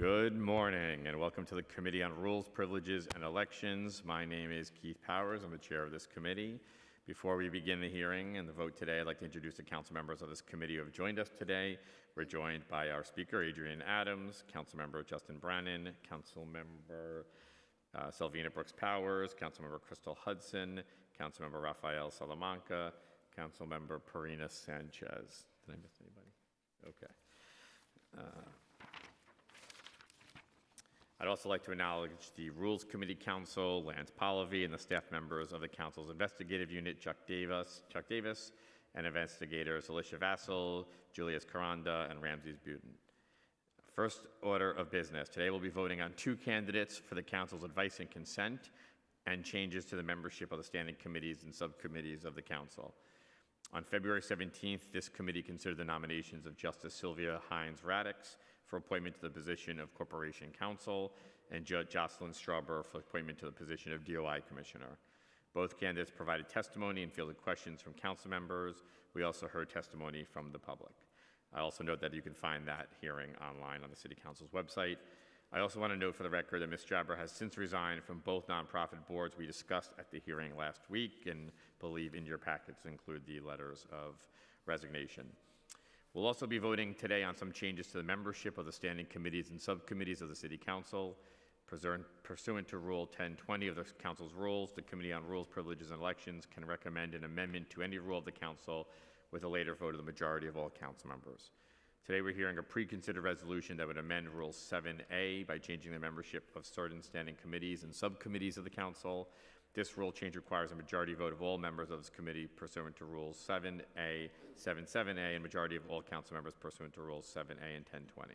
Good morning and welcome to the Committee on Rules, Privileges, and Elections. My name is Keith Powers. I'm the chair of this committee. Before we begin the hearing and the vote today, I'd like to introduce the council members of this committee who have joined us today. We're joined by our speaker, Adrian Adams, Councilmember Justin Brannan, Councilmember Selvina Brooks Powers, Councilmember Crystal Hudson, Councilmember Rafael Salamanca, Councilmember Parina Sanchez. Did I miss anybody? Okay. I'd also like to acknowledge the Rules Committee Council, Lance Pallavi, and the staff members of the Council's Investigative Unit, Chuck Davis, and investigators Alicia Vassell, Julius Caranda, and Ramses Buden. First order of business. Today we'll be voting on 2 candidates for the Council's advice and consent and changes to the membership of the standing committees and subcommittees of the Council. On February 17th, this committee considered the nominations of Justice Sylvia Hines-Radix for appointment to the position of Corporation Counsel and Judge Jocelyn Strawber for appointment to the position of DOI Commissioner. Both candidates provided testimony and fielded questions from council members. We also heard testimony from the public. I also note that you can find that hearing online on the City Council's website. I also want to note for the record that Ms. Strawber has since resigned from both nonprofit boards we discussed at the hearing last week, and believe in your packets include the letters of resignation. We'll also be voting today on some changes to the membership of the standing committees and subcommittees of the City Council. Pursuant to Rule 1020 of the Council's rules, the Committee on Rules, Privileges, and Elections can recommend an amendment to any rule of the Council with a later vote of the majority of all council members. Today we're hearing a pre-considered resolution that would amend Rule 7A by changing the membership of certain standing committees and subcommittees of the Council. This rule change requires a majority vote of all members of this committee pursuant to Rules 7A, 7.7a, and majority of all council members pursuant to Rules 7A and 1020.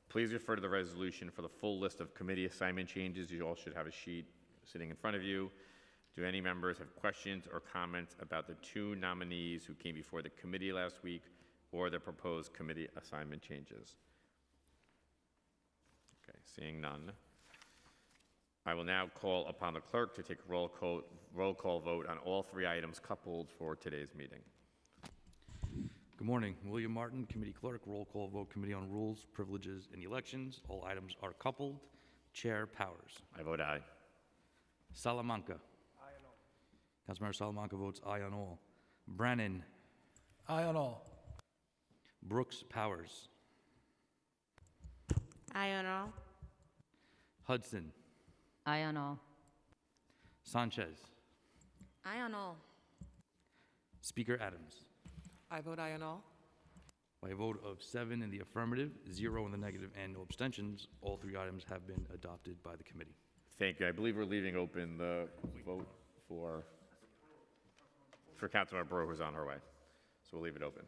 Please refer to the resolution for the full list of committee assignment changes. You all should have a sheet sitting in front of you. Do any members have questions or comments about the 2 nominees who came before the committee last week or the proposed committee assignment changes? Okay, seeing none. I will now call upon the clerk to take a roll call vote on all 3 items coupled for today's meeting. Good morning. William Martin, Committee Clerk. Roll call vote, Committee on Rules, Privileges, and Elections. All items are coupled. Chair Powers. I vote aye. Salamanca. Aye on all. Councilmember Salamanca votes aye on all. Brannan. Aye on all. Brooks Powers. Aye on all. Hudson. Aye on all. Sanchez. Aye on all. Speaker Adams. I vote aye on all. By a vote of 7 in the affirmative, 0 in the negative, and no abstentions, all 3 items have been adopted by the committee. Thank you. I believe we're leaving open the vote for Councilmember Brewer, who's on her way. So we'll leave it open.